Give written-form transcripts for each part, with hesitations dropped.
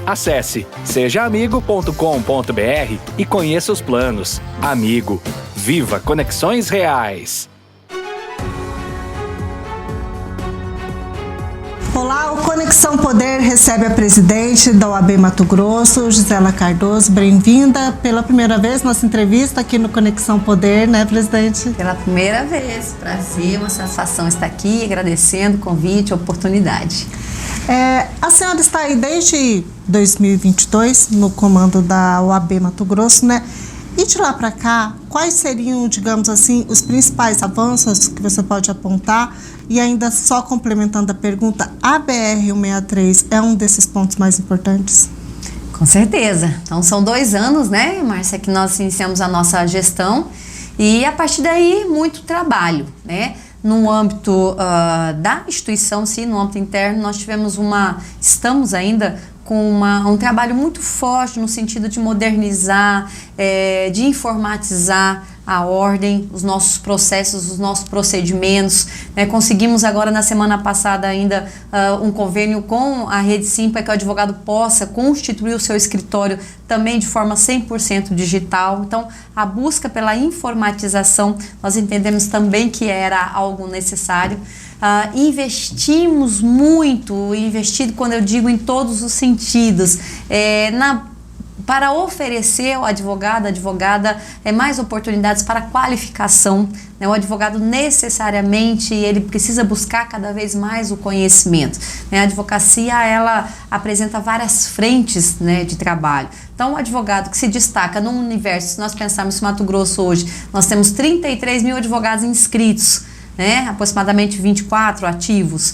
Acesse sejaamigo.com.br e conheça os planos. Amigo, viva conexões reais! Olá, o Conexão Poder recebe a presidente da OAB Mato Grosso, Gisela Cardoso. Bem-vinda pela primeira vez nossa entrevista aqui no Conexão Poder, né, presidente? Pela primeira vez, prazer, uma satisfação estar aqui, agradecendo o convite, a oportunidade. A senhora está aí desde 2022 no comando da OAB Mato Grosso, né? E de lá para cá, quais seriam, digamos assim, os principais avanços que você pode apontar? E ainda só complementando a pergunta, a BR-163 é um desses pontos mais importantes? Com certeza. Então são 2 anos, né, Márcia, que nós iniciamos a nossa gestão e a partir daí muito trabalho, né? No âmbito da instituição, sim, no âmbito interno, nós estamos ainda com um trabalho muito forte no sentido de modernizar, de informatizar a ordem, os nossos processos, os nossos procedimentos, né? Conseguimos agora na semana passada ainda um convênio com a Rede Sim para que o advogado possa constituir o seu escritório também de forma 100% digital. Então, a busca pela informatização, nós entendemos também que era algo necessário. Investimos muito, investido quando eu digo em todos os sentidos, para oferecer ao advogado, advogada, mais oportunidades para qualificação, né? O advogado necessariamente, ele precisa buscar cada vez mais o conhecimento, né? A advocacia, ela apresenta várias frentes, né, de trabalho. Então, o advogado que se destaca no universo, se nós pensarmos em Mato Grosso hoje, nós temos 33 mil advogados inscritos, né? Aproximadamente 24 ativos.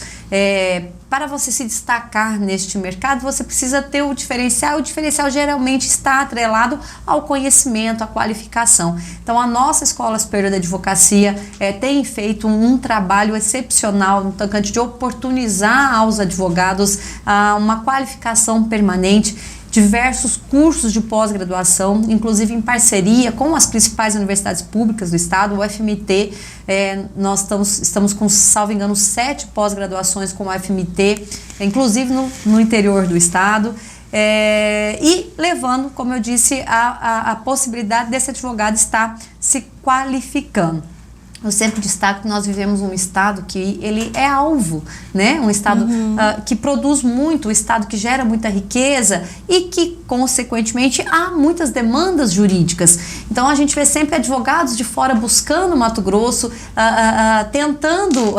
Para você se destacar neste mercado, você precisa ter o diferencial. O diferencial geralmente está atrelado ao conhecimento, à qualificação. Então, a nossa Escola Superior de Advocacia tem feito um trabalho excepcional no tocante de oportunizar aos advogados uma qualificação permanente, diversos cursos de pós-graduação, inclusive em parceria com as principais universidades públicas do estado, o FMT. Nós estamos com, salvo engano, 7 pós-graduações com o FMT, inclusive no interior do estado, e levando, como eu disse, a possibilidade desse advogado estar se qualificando. Eu sempre destaco que nós vivemos um estado que ele é alvo, né? Um estado que produz muito, um estado que gera muita riqueza e que, consequentemente, há muitas demandas jurídicas. Então, a gente vê sempre advogados de fora buscando Mato Grosso, tentando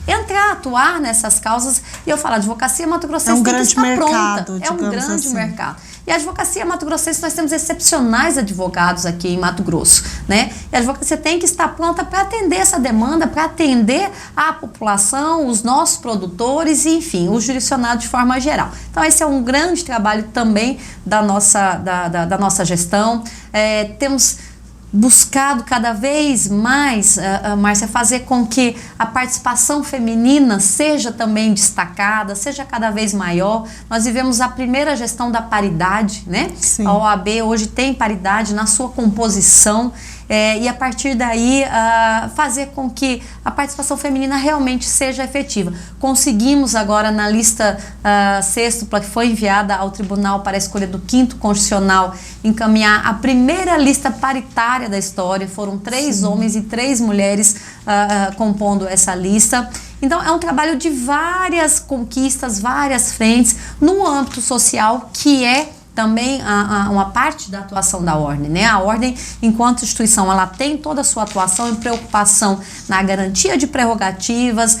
entrar, atuar nessas causas. E eu falo, a advocacia mato-grossense tem que estar pronta. É um grande mercado. E a advocacia mato-grossense, nós temos excepcionais advogados aqui em Mato Grosso, né? E a advocacia tem que estar pronta para atender essa demanda, para atender a população, os nossos produtores e, enfim, os jurisdicionados de forma geral. Então, esse é um grande trabalho também da nossa gestão. Temos buscado cada vez mais, Márcia, fazer com que a participação feminina seja também destacada, seja cada vez maior. Nós vivemos a primeira gestão da paridade, né? Sim. A OAB hoje tem paridade na sua composição. E a partir daí fazer com que a participação feminina realmente seja efetiva. Conseguimos agora na lista sextupla que foi enviada ao tribunal para a escolha do 5º Constitucional encaminhar a primeira lista paritária da história. Foram 3 homens e 3 mulheres compondo essa lista. Então é um trabalho de várias conquistas, várias frentes no âmbito social, que é também uma parte da atuação da ordem, né? A ordem, enquanto instituição, ela tem toda a sua atuação e preocupação na garantia de prerrogativas,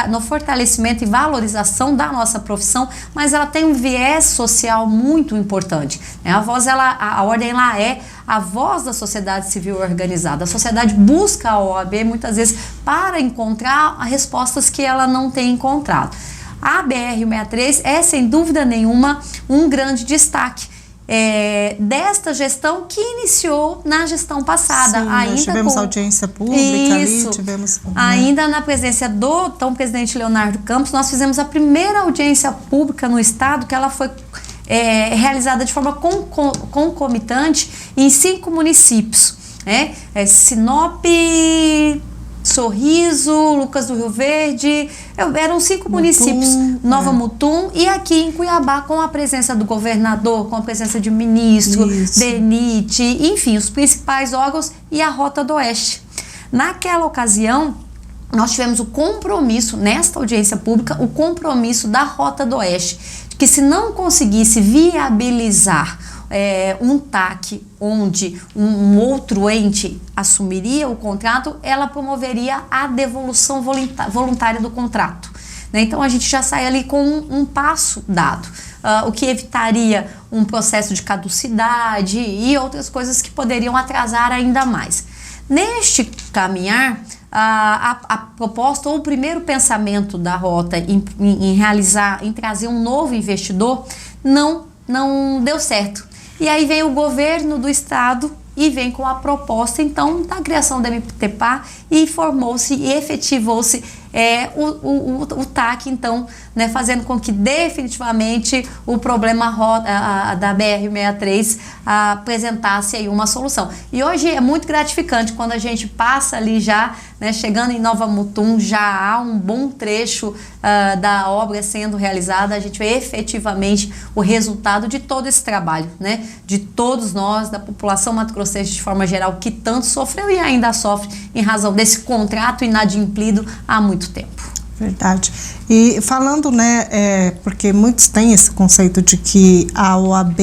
no fortalecimento e valorização da nossa profissão, mas ela tem um viés social muito importante, né? A ordem, ela é a voz da sociedade civil organizada. A sociedade busca a OAB muitas vezes para encontrar respostas que ela não tem encontrado. A BR-163 é, sem dúvida nenhuma, um grande destaque desta gestão que iniciou na gestão passada. Sim, ainda tivemos audiência pública ali, ainda na presença do então presidente Leonardo Campos, nós fizemos a primeira audiência pública no estado, que ela foi realizada de forma concomitante em 5 municípios, né? Sinop, Sorriso, Lucas do Rio Verde, eram 5 municípios, Nova Mutum, e aqui em Cuiabá, com a presença do governador, com a presença de ministro, DENIT, enfim, os principais órgãos e a Rota do Oeste. Naquela ocasião, nós tivemos o compromisso, nesta audiência pública, o compromisso da Rota do Oeste, que se não conseguisse viabilizar um TAC onde um outro ente assumiria o contrato, ela promoveria a devolução voluntária do contrato. Né? Então a gente já sai ali com um passo dado, o que evitaria um processo de caducidade e outras coisas que poderiam atrasar ainda mais. Neste caminhar, a proposta ou o primeiro pensamento da Rota em trazer um novo investidor não deu certo. E aí vem o governo do estado e vem com a proposta, então, da criação da MTPA e formou-se e efetivou-se o TAC, então, né, fazendo com que definitivamente o problema da BR-63 apresentasse aí uma solução. E hoje é muito gratificante quando a gente passa ali já, né, chegando em Nova Mutum, já há um bom trecho da obra sendo realizada, a gente vê efetivamente o resultado de todo esse trabalho, né, de todos nós, da população mato-grossense de forma geral, que tanto sofreu e ainda sofre em razão desse contrato inadimplido há muito tempo. Verdade. E falando, né, porque muitos têm esse conceito de que a OAB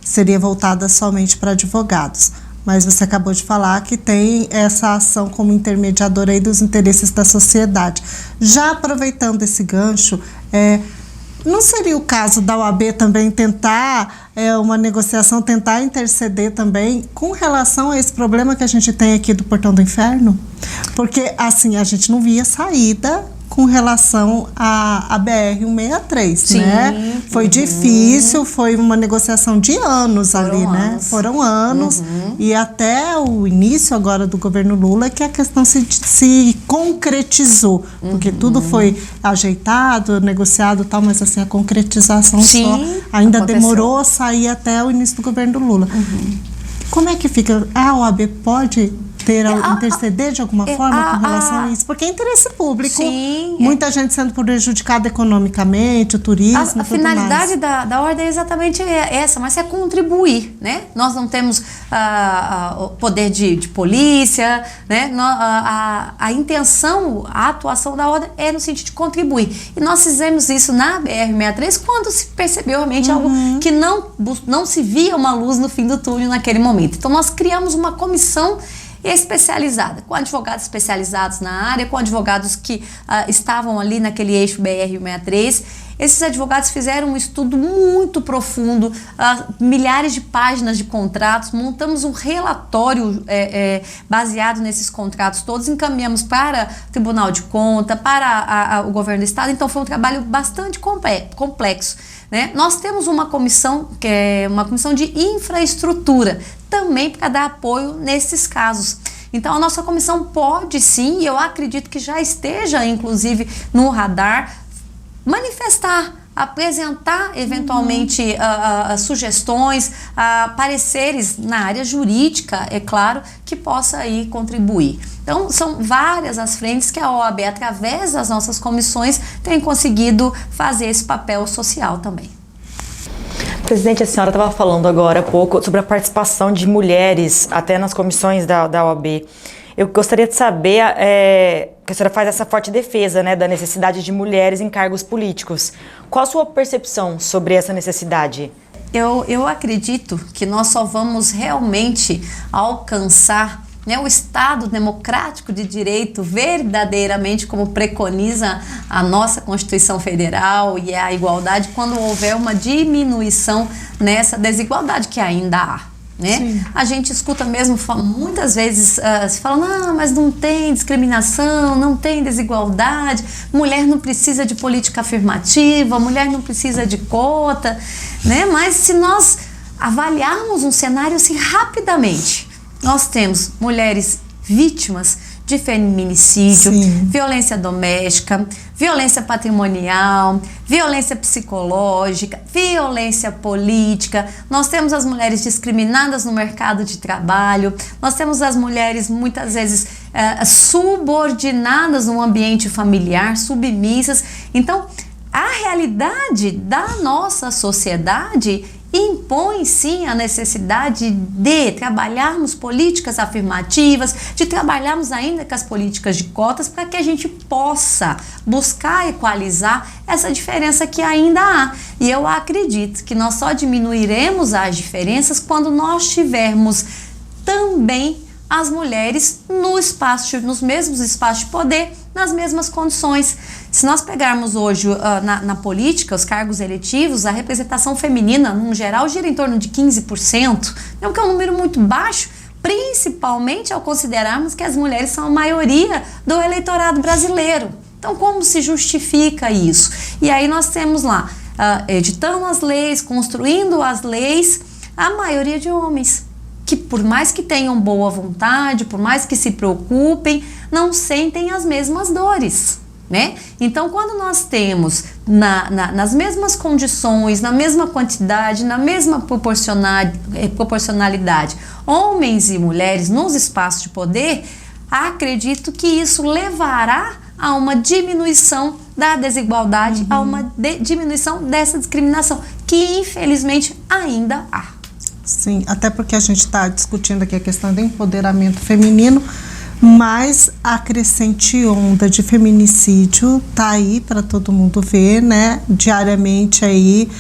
seria voltada somente para advogados, mas você acabou de falar que tem essa ação como intermediadora aí dos interesses da sociedade. Já aproveitando esse gancho, não seria o caso da OAB também tentar uma negociação, tentar interceder também com relação a esse problema que a gente tem aqui do Portão do Inferno? Porque, assim, a gente não via saída com relação à BR-163, né? Foi difícil, foi uma negociação de anos ali, né? Foram anos, e até o início agora do governo Lula que a questão se concretizou, porque tudo foi ajeitado, negociado e tal, mas assim, a concretização só ainda demorou a sair até o início do governo Lula. Como é que fica? A OAB pode interceder de alguma forma com relação a isso? Porque é interesse público, muita gente sendo prejudicada economicamente, o turismo, a finalidade da ordem é exatamente essa, mas é contribuir, né? Nós não temos o poder de polícia, né? A intenção, a atuação da ordem é no sentido de contribuir. E nós fizemos isso na BR-63 quando se percebeu realmente algo que não se via uma luz no fim do túnel naquele momento. Então nós criamos uma comissão especializada, com advogados especializados na área, com advogados que estavam ali naquele eixo BR-163. Esses advogados fizeram um estudo muito profundo, milhares de páginas de contratos, montamos um relatório baseado nesses contratos todos, encaminhamos para o Tribunal de Contas, para o governo do estado, então foi um trabalho bastante complexo. Né? Nós temos uma comissão, que é uma comissão de infraestrutura, também para dar apoio nesses casos. Então a nossa comissão pode sim, e eu acredito que já esteja inclusive no radar, manifestar, apresentar eventualmente sugestões, pareceres na área jurídica, é claro, que possa aí contribuir. Então são várias as frentes que a OAB, através das nossas comissões, tem conseguido fazer esse papel social também. Presidente, a senhora estava falando agora há pouco sobre a participação de mulheres até nas comissões da OAB. Eu gostaria de saber que a senhora faz essa forte defesa, né, da necessidade de mulheres em cargos políticos. Qual a sua percepção sobre essa necessidade? Eu acredito que nós só vamos realmente alcançar, né, o Estado democrático de direito verdadeiramente como preconiza a nossa Constituição Federal e a igualdade quando houver uma diminuição nessa desigualdade que ainda há. Né? A gente escuta mesmo muitas vezes se fala, não, mas não tem discriminação, não tem desigualdade, mulher não precisa de política afirmativa, mulher não precisa de cota, né? Mas se nós avaliarmos um cenário assim rapidamente, nós temos mulheres vítimas de feminicídio, violência doméstica, violência patrimonial, violência psicológica, violência política. Nós temos as mulheres discriminadas no mercado de trabalho, nós temos as mulheres muitas vezes subordinadas no ambiente familiar, submissas. Então, a realidade da nossa sociedade impõe sim a necessidade de trabalharmos políticas afirmativas, de trabalharmos ainda com as políticas de cotas para que a gente possa buscar equalizar essa diferença que ainda há. E eu acredito que nós só diminuiremos as diferenças quando nós tivermos também as mulheres nos mesmos espaços de poder, nas mesmas condições. Se nós pegarmos hoje na política, os cargos eletivos, a representação feminina, no geral, gira em torno de 15%, o que é um número muito baixo, principalmente ao considerarmos que as mulheres são a maioria do eleitorado brasileiro. Então, como se justifica isso? E aí nós temos lá, editando as leis, construindo as leis, a maioria de homens, que por mais que tenham boa vontade, por mais que se preocupem, não sentem as mesmas dores, né? Então, quando nós temos nas mesmas condições, na mesma quantidade, na mesma proporcionalidade, homens e mulheres nos espaços de poder, acredito que isso levará a uma diminuição da desigualdade, a uma diminuição dessa discriminação, que infelizmente ainda há. Sim, até porque a gente está discutindo aqui a questão do empoderamento feminino, mas a crescente onda de feminicídio tá aí para todo mundo ver, né? Diariamente aí,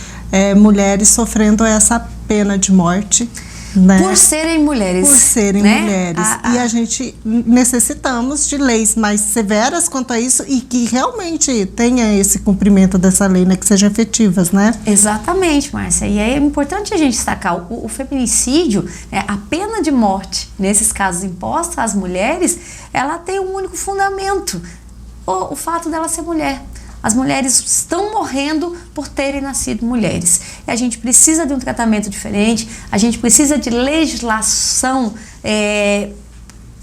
mulheres sofrendo essa pena de morte, né? Por serem mulheres. Por serem né? mulheres. E a gente necessitamos de leis mais severas quanto a isso e que realmente tenha esse cumprimento dessa lei, né? Que sejam efetivas, né? Exatamente, Márcia. E é importante a gente destacar o feminicídio, a pena de morte, nesses casos imposta às mulheres, ela tem um único fundamento, o fato dela ser mulher. As mulheres estão morrendo por terem nascido mulheres. E a gente precisa de um tratamento diferente, a gente precisa de legislação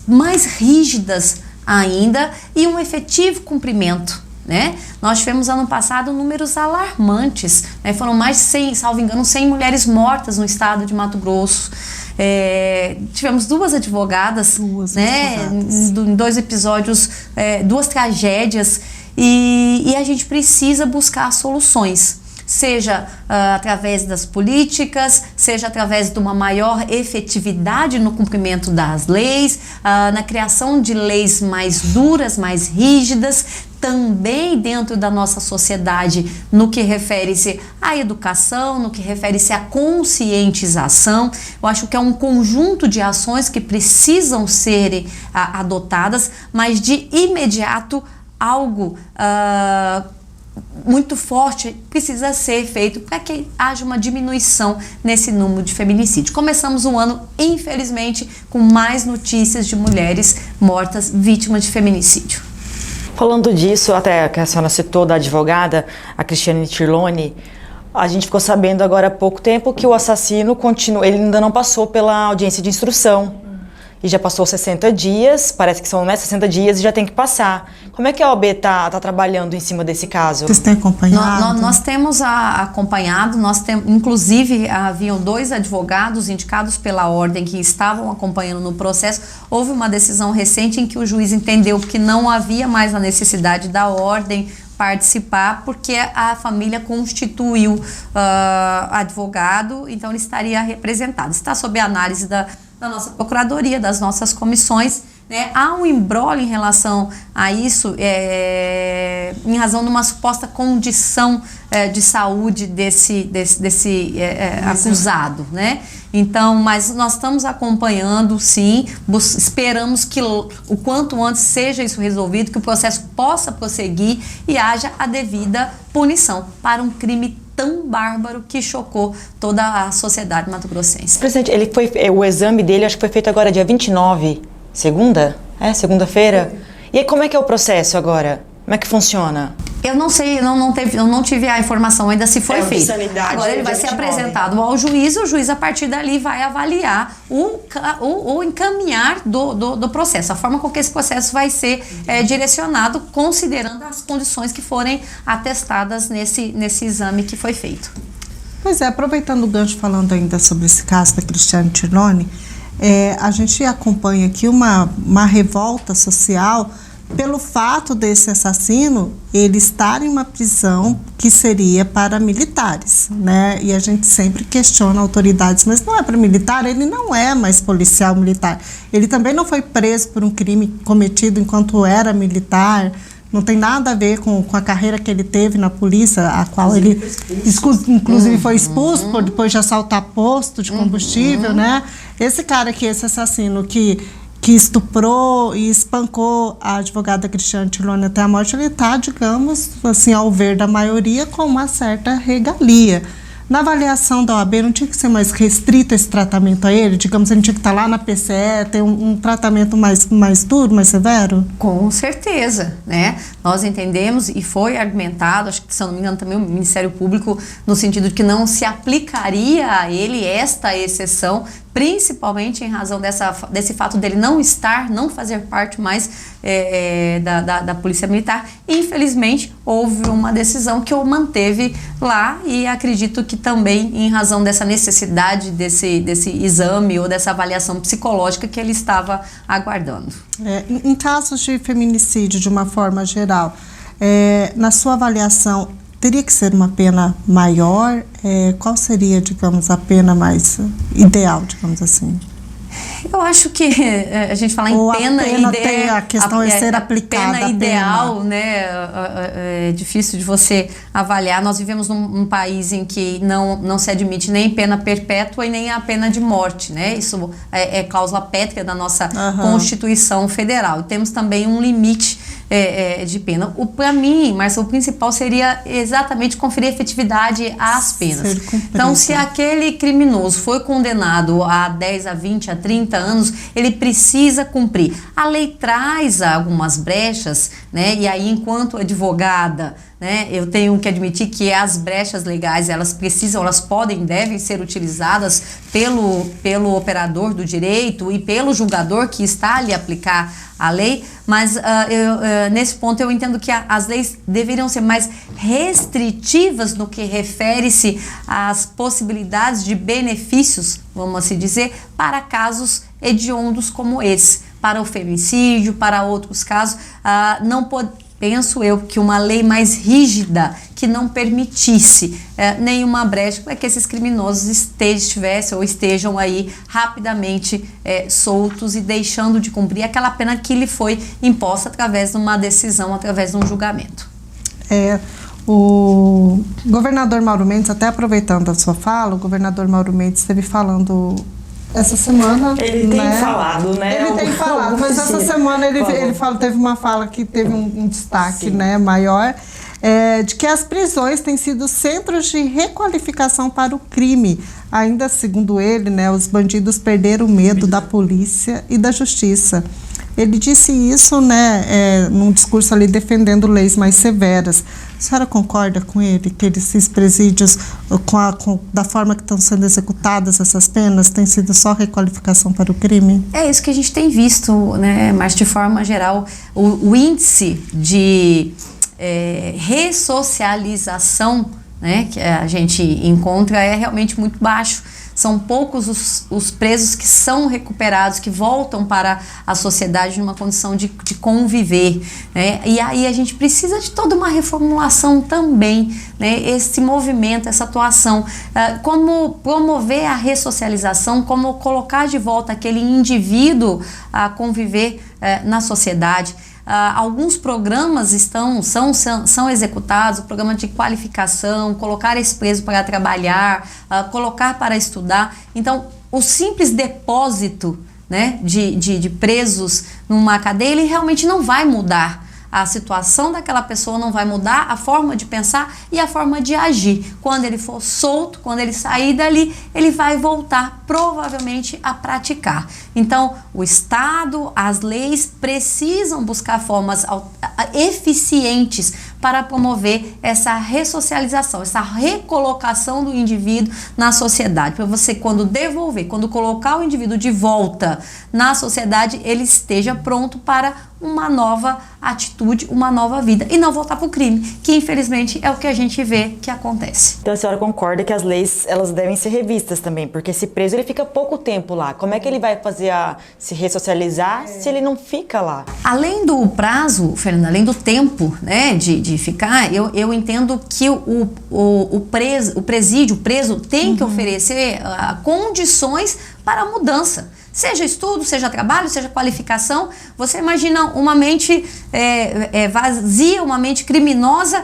mais rígidas ainda e um efetivo cumprimento, né? Nós tivemos ano passado números alarmantes, né? Foram mais de 100, salvo engano, 100 mulheres mortas no estado de Mato Grosso. Tivemos duas advogadas, em 2 episódios, 2 tragédias. E a gente precisa buscar soluções, seja através das políticas, seja através de uma maior efetividade no cumprimento das leis, na criação de leis mais duras, mais rígidas, também dentro da nossa sociedade, no que refere-se à educação, no que refere-se à conscientização. Eu acho que é um conjunto de ações que precisam ser adotadas, mas de imediato algo muito forte precisa ser feito para que haja uma diminuição nesse número de feminicídio. Começamos o ano, infelizmente, com mais notícias de mulheres mortas vítimas de feminicídio. Falando disso, até que a senhora citou da advogada, a Cristiane Tirlone, a gente ficou sabendo agora há pouco tempo que o assassino continua, ele ainda não passou pela audiência de instrução. E já passou 60 dias, parece que são 60 dias e já tem que passar. Como é que a OAB está trabalhando em cima desse caso? Vocês têm acompanhado? Nós temos acompanhado, inclusive haviam 2 advogados indicados pela ordem que estavam acompanhando no processo. Houve uma decisão recente em que o juiz entendeu que não havia mais a necessidade da ordem participar, porque a família constituiu advogado, então ele estaria representado. Está sob a análise da nossa procuradoria, das nossas comissões, né? Há um imbróglio em relação a isso, em razão de uma suposta condição de saúde desse acusado, né? Então, mas nós estamos acompanhando, sim, esperamos que o quanto antes seja isso resolvido, que o processo possa prosseguir e haja a devida punição para um crime tão bárbaro que chocou toda a sociedade mato-grossense. Presidente, o exame dele acho que foi feito agora dia 29, segunda-feira. E aí como é que é o processo agora? Como é que funciona? Eu não sei, eu não tive a informação ainda se foi feito. Agora ele vai ser apresentado ao juiz, o juiz a partir dali vai avaliar o encaminhar do processo, a forma com que esse processo vai ser direcionado, considerando as condições que forem atestadas nesse exame que foi feito. Pois é, aproveitando o gancho, falando ainda sobre esse caso da Cristiane Tirlone, a gente acompanha aqui uma revolta social pelo fato desse assassino ele estar em uma prisão que seria para militares, né? E a gente sempre questiona autoridades, mas não é para militar, ele não é mais policial militar. Ele também não foi preso por um crime cometido enquanto era militar, não tem nada a ver com a carreira que ele teve na polícia, a qual ele inclusive foi expulso por depois de assaltar posto de combustível, né? Esse cara aqui, esse assassino que estuprou e espancou a advogada Cristiane Tiloni até a morte, ele está, digamos, assim, ao ver da maioria, com uma certa regalia. Na avaliação da OAB, não tinha que ser mais restrito esse tratamento a ele? Digamos, ele tinha que estar lá na PCE, ter um tratamento mais duro, mais severo? Com certeza, né? Nós entendemos e foi argumentado, acho que, se eu não me engano, também o Ministério Público, no sentido de que não se aplicaria a ele esta exceção, principalmente em razão desse fato dele não fazer parte mais da Polícia Militar. Infelizmente, houve uma decisão que o manteve lá e acredito que também em razão dessa necessidade desse exame ou dessa avaliação psicológica que ele estava aguardando. Em casos de feminicídio, de uma forma geral, na sua avaliação, teria que ser uma pena maior? Qual seria, digamos, a pena mais ideal, digamos assim? Eu acho que a gente fala em pena ideal. A questão é ser aplicada. Pena ideal, né? É difícil de você avaliar. Nós vivemos num país em que não se admite nem pena perpétua e nem a pena de morte, né? Isso é cláusula pétrea da nossa Constituição Federal. E temos também um limite de pena. Para mim, Marcelo, o principal seria exatamente conferir efetividade às penas. Então, se aquele criminoso foi condenado a 10, a 20, a 30 anos, ele precisa cumprir. A lei traz algumas brechas, né? E aí, enquanto advogada, né, eu tenho que admitir que as brechas legais, elas podem, devem ser utilizadas pelo operador do direito e pelo julgador que está ali a aplicar a lei, mas nesse ponto eu entendo que as leis deveriam ser mais restritivas no que refere-se às possibilidades de benefícios, vamos assim dizer, para casos hediondos como esse, para o feminicídio, para outros casos, penso eu que uma lei mais rígida que não permitisse nenhuma brecha para que esses criminosos estejam aí rapidamente soltos e deixando de cumprir aquela pena que lhe foi imposta através de uma decisão, através de um julgamento. O governador Mauro Mendes, até aproveitando a sua fala, o governador Mauro Mendes esteve falando essa semana. Ele tem falado, né? Ele tem falado, mas essa semana ele teve uma fala que teve um destaque, né, maior, de que as prisões têm sido centros de requalificação para o crime. Ainda segundo ele, né, os bandidos perderam o medo da polícia e da justiça. Ele disse isso, né, num discurso ali defendendo leis mais severas. A senhora concorda com ele que esses presídios, da forma que estão sendo executadas essas penas, tem sido só requalificação para o crime? É isso que a gente tem visto, né, mas de forma geral, o índice de ressocialização, né, que a gente encontra é realmente muito baixo. São poucos os presos que são recuperados, que voltam para a sociedade numa condição de conviver, né? E aí a gente precisa de toda uma reformulação também, né? Esse movimento, essa atuação, como promover a ressocialização, como colocar de volta aquele indivíduo a conviver na sociedade. Alguns programas são executados, o programa de qualificação, colocar esse preso para trabalhar, colocar para estudar. Então, o simples depósito, né, de presos numa cadeia, ele realmente não vai mudar. A situação daquela pessoa não vai mudar, a forma de pensar e a forma de agir. Quando ele for solto, quando ele sair dali, ele vai voltar provavelmente a praticar. Então, o Estado, as leis precisam buscar formas eficientes para promover essa ressocialização, essa recolocação do indivíduo na sociedade. Para você, quando colocar o indivíduo de volta na sociedade, ele esteja pronto para uma nova atitude, uma nova vida e não voltar para o crime, que infelizmente é o que a gente vê que acontece. Então a senhora concorda que as leis elas devem ser revistas também, porque esse preso ele fica pouco tempo lá. Como é que ele vai fazer se ressocializar se ele não fica lá? Além do prazo, Fernanda, além do tempo, né, de ficar, eu entendo que o preso tem que oferecer condições para a mudança. Seja estudo, seja trabalho, seja qualificação. Você imagina uma mente vazia, uma mente criminosa,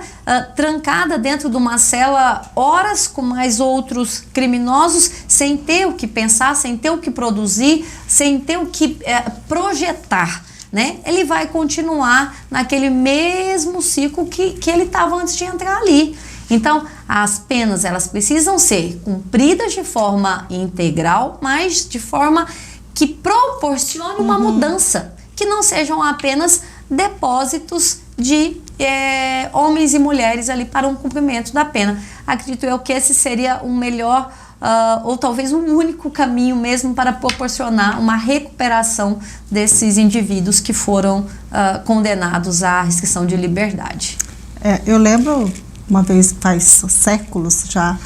trancada dentro de uma cela horas com mais outros criminosos, sem ter o que pensar, sem ter o que produzir, sem ter o que projetar, né? Ele vai continuar naquele mesmo ciclo que ele estava antes de entrar ali. Então, as penas elas precisam ser cumpridas de forma integral, mas de forma que proporcione uma mudança, que não sejam apenas depósitos de homens e mulheres ali para um cumprimento da pena. Acredito eu que esse seria o melhor ou talvez o único caminho mesmo para proporcionar uma recuperação desses indivíduos que foram condenados à restrição de liberdade. Eu lembro uma vez, faz séculos já,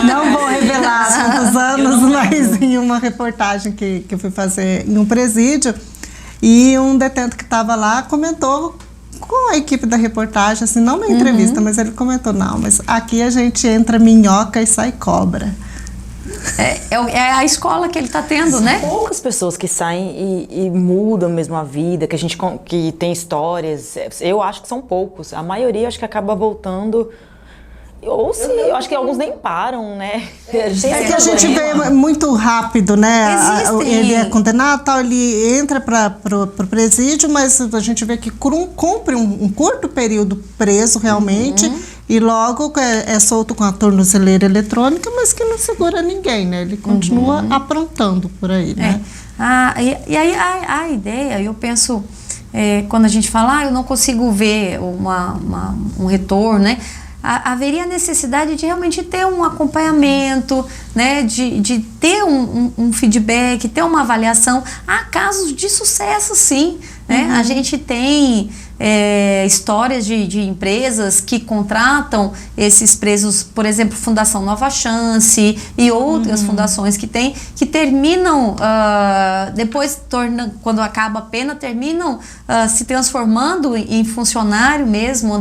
não vou revelar quantos anos, mas em uma reportagem que eu fui fazer em um presídio, e um detento que estava lá comentou com a equipe da reportagem, assim, não uma entrevista, mas ele comentou, não, mas aqui a gente entra minhoca e sai cobra. É a escola que ele está tendo, né? Poucas pessoas que saem e mudam mesmo a vida, que tem histórias, eu acho que são poucos. A maioria acho que acaba voltando. Ou se, eu acho que alguns nem param, né? Que a gente vê muito rápido, né? Ele é condenado, tal, ele entra para o presídio, mas a gente vê que cumpre um curto período preso realmente, e logo é solto com a tornozeleira eletrônica, mas que não segura ninguém, né? Ele continua aprontando por aí, né? E aí a ideia, eu penso, quando a gente fala, eu não consigo ver um retorno, né? Haveria necessidade de realmente ter um acompanhamento, né, de ter um feedback, ter uma avaliação. Há casos de sucesso, sim, né? A gente tem histórias de empresas que contratam esses presos, por exemplo, Fundação Nova Chance e outras fundações que terminam, depois, quando acaba a pena, terminam se transformando em funcionário mesmo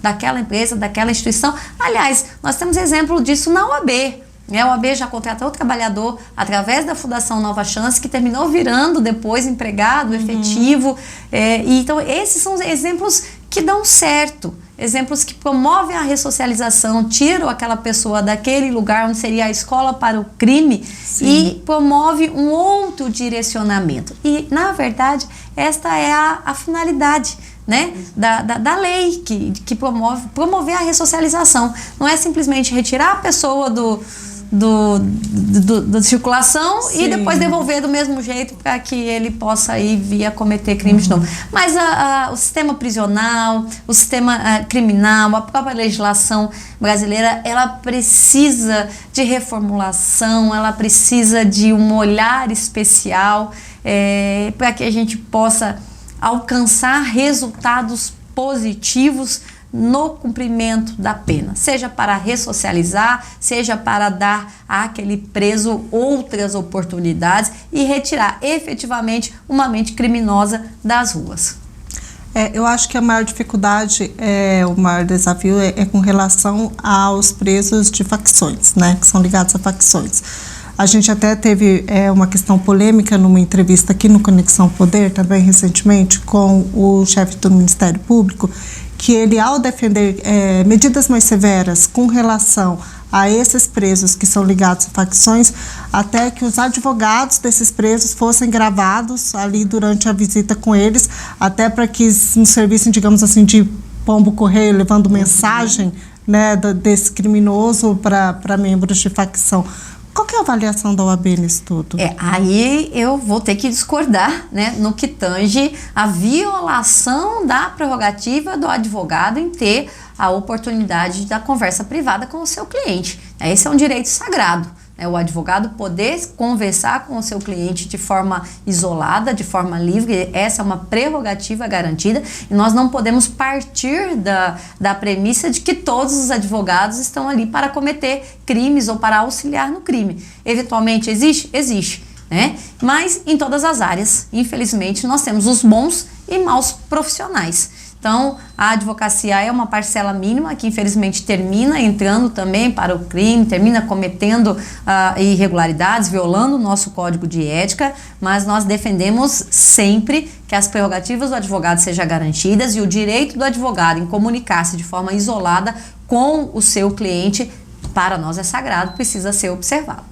daquela empresa, daquela instituição. Aliás, nós temos exemplo disso na OAB. A OAB já contratou o trabalhador através da Fundação Nova Chance, que terminou virando depois empregado efetivo. Então, esses são exemplos que dão certo, exemplos que promovem a ressocialização, tiram aquela pessoa daquele lugar onde seria a escola para o crime. Sim. E promove um outro direcionamento. E, na verdade, esta é a finalidade, né, da lei que promover a ressocialização. Não é simplesmente retirar a pessoa da circulação. Sim. E depois devolver do mesmo jeito para que ele possa vir a cometer crimes de novo. Mas o sistema prisional, o sistema criminal, a própria legislação brasileira, ela precisa de reformulação, ela precisa de um olhar especial para que a gente possa alcançar resultados positivos no cumprimento da pena, seja para ressocializar, seja para dar àquele preso outras oportunidades e retirar efetivamente uma mente criminosa das ruas. Eu acho que a maior dificuldade, o maior desafio é com relação aos presos de facções, né, que são ligados a facções. A gente até teve uma questão polêmica numa entrevista aqui no Conexão Poder, também recentemente, com o chefe do Ministério Público, que ele, ao defender medidas mais severas com relação a esses presos que são ligados a facções, até que os advogados desses presos fossem gravados ali durante a visita com eles, até para que não servissem, digamos assim, de pombo-correio, levando mensagem, né, desse criminoso para membros de facção. Qual que é a avaliação da OAB nisso tudo? Aí eu vou ter que discordar, né, no que tange a violação da prerrogativa do advogado em ter a oportunidade da conversa privada com o seu cliente. Esse é um direito sagrado, né, o advogado poder conversar com o seu cliente de forma isolada, de forma livre. Essa é uma prerrogativa garantida e nós não podemos partir da premissa de que todos os advogados estão ali para cometer crimes ou para auxiliar no crime. Eventualmente existe? Existe, né? Mas em todas as áreas, infelizmente, nós temos os bons e maus profissionais. Então, a advocacia é uma parcela mínima que, infelizmente, termina entrando também para o crime, termina cometendo irregularidades, violando o nosso código de ética, mas nós defendemos sempre que as prerrogativas do advogado sejam garantidas e o direito do advogado em comunicar-se de forma isolada com o seu cliente, para nós é sagrado, precisa ser observado.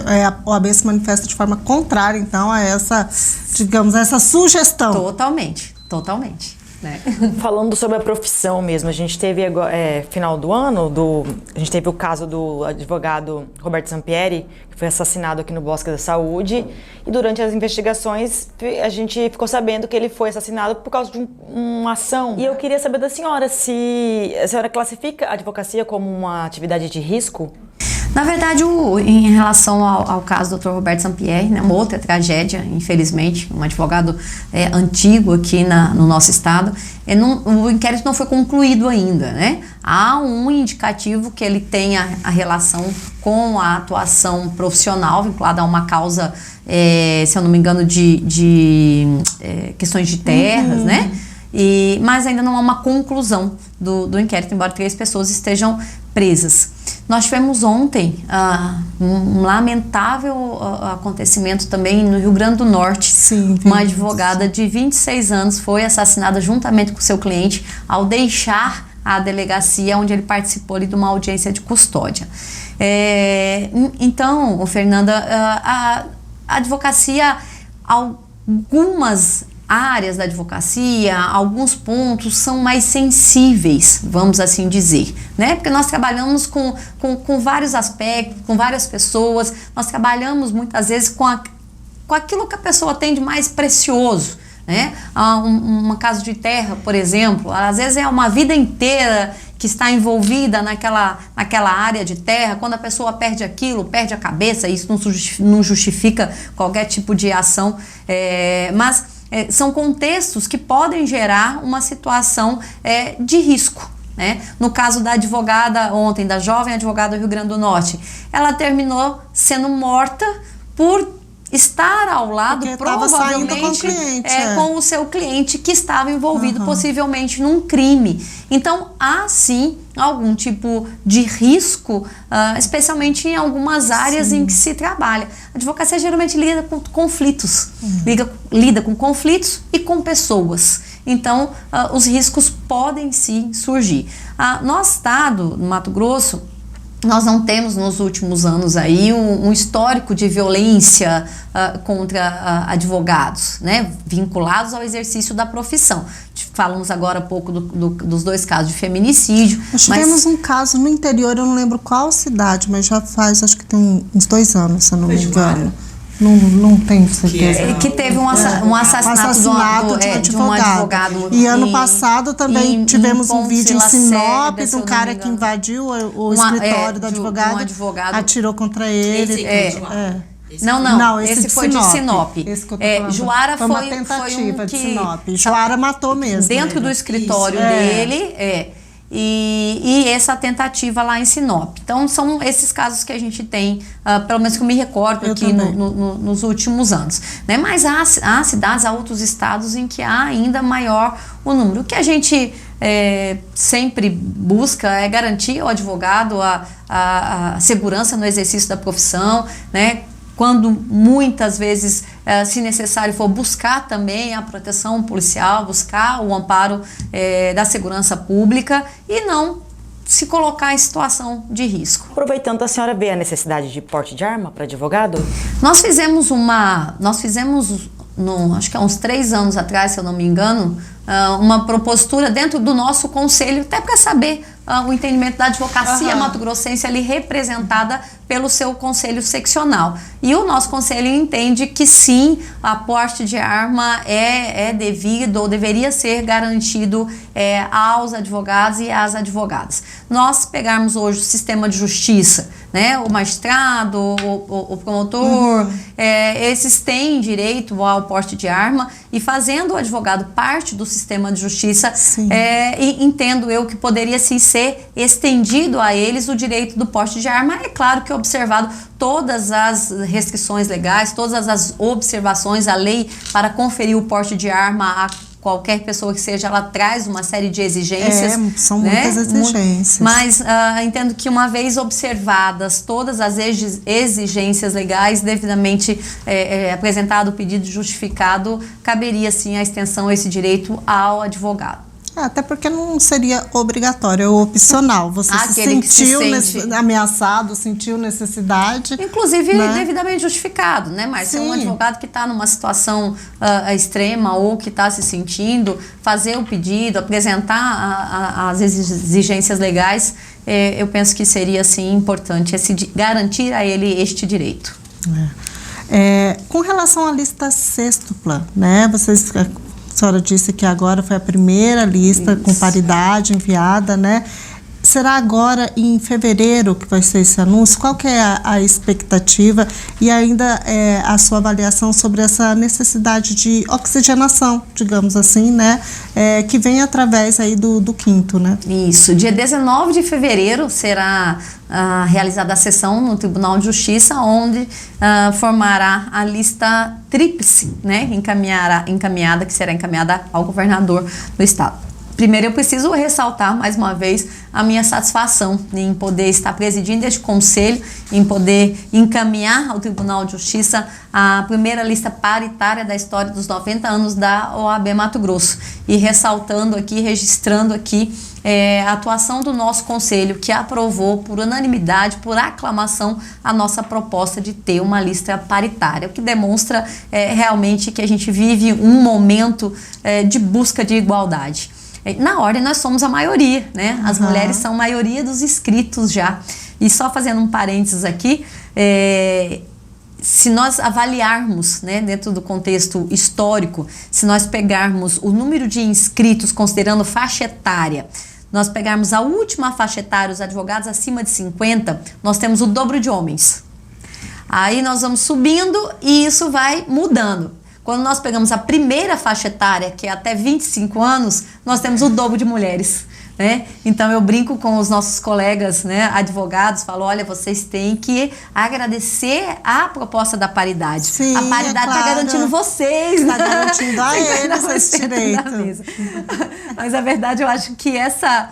A OAB se manifesta de forma contrária, então, a essa, digamos, essa sugestão. Totalmente. Né? Falando sobre a profissão mesmo, a gente teve final do ano, a gente teve o caso do advogado Roberto Sampieri, que foi assassinado aqui no Bosque da Saúde, e durante as investigações a gente ficou sabendo que ele foi assassinado por causa de uma ação. E eu queria saber da senhora se a senhora classifica a advocacia como uma atividade de risco? Na verdade, em relação ao caso do Dr. Roberto Sampieri, né, uma outra tragédia, infelizmente, um advogado antigo aqui no nosso estado, o inquérito não foi concluído ainda, né? Há um indicativo que ele tenha a relação com a atuação profissional vinculada a uma causa, se eu não me engano, de questões de terras, né? Mas ainda não há uma conclusão do inquérito, embora 3 pessoas estejam presas. Nós tivemos ontem um lamentável acontecimento também no Rio Grande do Norte. Sim, uma advogada de 26 anos foi assassinada juntamente com seu cliente ao deixar a delegacia onde ele participou ali de uma audiência de custódia. Então, Fernanda, a advocacia, algumas áreas da advocacia, alguns pontos são mais sensíveis, vamos assim dizer, né? Porque nós trabalhamos com vários aspectos, com várias pessoas, nós trabalhamos muitas vezes com aquilo que a pessoa tem de mais precioso, né? Um caso de terra, por exemplo, às vezes é uma vida inteira que está envolvida naquela área de terra. Quando a pessoa perde aquilo, perde a cabeça, isso não justifica qualquer tipo de ação, mas são contextos que podem gerar uma situação de risco, né? No caso da advogada ontem, da jovem advogada do Rio Grande do Norte, ela terminou sendo morta por estar ao lado, porque provavelmente com o cliente, com o seu cliente que estava envolvido possivelmente num crime. Então há sim algum tipo de risco, especialmente em algumas áreas em que se trabalha. A advocacia geralmente lida com conflitos, lida com conflitos e com pessoas. Então os riscos podem sim surgir. Nosso estado, no Mato Grosso, nós não temos nos últimos anos aí um histórico de violência contra advogados, né, vinculados ao exercício da profissão. Falamos agora há pouco dos 2 casos de feminicídio. Nós tivemos um caso no interior, eu não lembro qual cidade, mas já faz, acho que tem uns 2 anos, se eu não me engano. Não tenho certeza. Que teve um assassinato de um advogado. E ano passado também tivemos um vídeo em Sinop de um cara que invadiu o escritório do advogado, atirou contra ele. Não, esse foi de Sinop. Juara foi uma tentativa de Sinop. Juara matou mesmo. Dentro do escritório dele, e essa tentativa lá em Sinop. Então, são esses casos que a gente tem, pelo menos que eu me recordo aqui nos últimos anos, né? Mas há cidades, há outros estados em que há ainda maior o número. O que a gente sempre busca é garantir ao advogado a segurança no exercício da profissão, né? Quando muitas vezes, se necessário for, buscar também a proteção policial, buscar o amparo da segurança pública e não se colocar em situação de risco. Aproveitando, a senhora vê a necessidade de porte de arma para advogado? Nós fizemos acho que há uns 3 anos atrás, se eu não me engano, uma propositura dentro do nosso conselho, até para saber o entendimento da advocacia mato-grossense ali representada pelo seu conselho seccional. E o nosso conselho entende que sim, a porte de arma é devido ou deveria ser garantido aos advogados e às advogadas. Nós pegarmos hoje o sistema de justiça, né, o magistrado, o promotor, esses têm direito ao porte de arma, e fazendo o advogado parte do sistema de justiça, e entendo eu que poderia sim ser estendido a eles o direito do porte de arma, é claro que observado todas as restrições legais, todas as observações, a lei para conferir o porte de arma a qualquer pessoa que seja, ela traz uma série de exigências. São muitas exigências. Mas entendo que uma vez observadas todas as exigências legais, devidamente apresentado o pedido justificado, caberia sim a extensão a esse direito ao advogado. Até porque não seria obrigatório, é opcional. Você se sentiu ameaçado, sentiu necessidade. Inclusive, devidamente justificado, né, Márcia? Um advogado que está numa situação extrema ou que está se sentindo, fazer o pedido, apresentar as exigências legais, eu penso que seria, sim, importante garantir a ele este direito. Com relação à lista sextupla, né, a senhora disse que agora foi a primeira lista com paridade enviada, né? Será agora em fevereiro que vai ser esse anúncio? Qual que é a expectativa e ainda a sua avaliação sobre essa necessidade de oxigenação, digamos assim, né? Que vem através aí do quinto, né? Isso, dia 19 de fevereiro será realizada a sessão no Tribunal de Justiça, onde formará a lista tríplice, né? Encaminhada, que será encaminhada ao governador do estado. Primeiro, eu preciso ressaltar mais uma vez a minha satisfação em poder estar presidindo este conselho, em poder encaminhar ao Tribunal de Justiça a primeira lista paritária da história dos 90 anos da OAB Mato Grosso. E ressaltando aqui, registrando aqui a atuação do nosso conselho, que aprovou por unanimidade, por aclamação, a nossa proposta de ter uma lista paritária, o que demonstra realmente que a gente vive um momento de busca de igualdade. Na ordem, nós somos a maioria, né? As mulheres são a maioria dos inscritos já. E só fazendo um parênteses aqui, se nós avaliarmos, né, dentro do contexto histórico, se nós pegarmos o número de inscritos considerando faixa etária, nós pegarmos a última faixa etária, os advogados acima de 50, nós temos o dobro de homens. Aí nós vamos subindo e isso vai mudando. Quando nós pegamos a primeira faixa etária, que é até 25 anos, nós temos o dobro de mulheres, né? Então eu brinco com os nossos colegas, né, advogados, falo, olha, vocês têm que agradecer a proposta da paridade. Sim, a paridade está garantindo vocês. Está garantindo a eles esse direito. Mas a verdade, eu acho que essa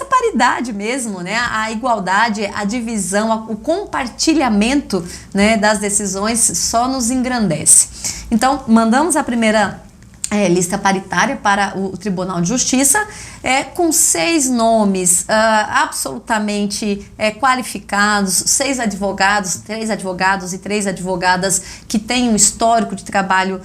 paridade mesmo, né, a igualdade, a divisão, o compartilhamento, né, das decisões só nos engrandece. Então, mandamos a primeira lista paritária para o Tribunal de Justiça, com 6 nomes absolutamente qualificados, 6 advogados, 3 advogados e 3 advogadas que têm um histórico de trabalho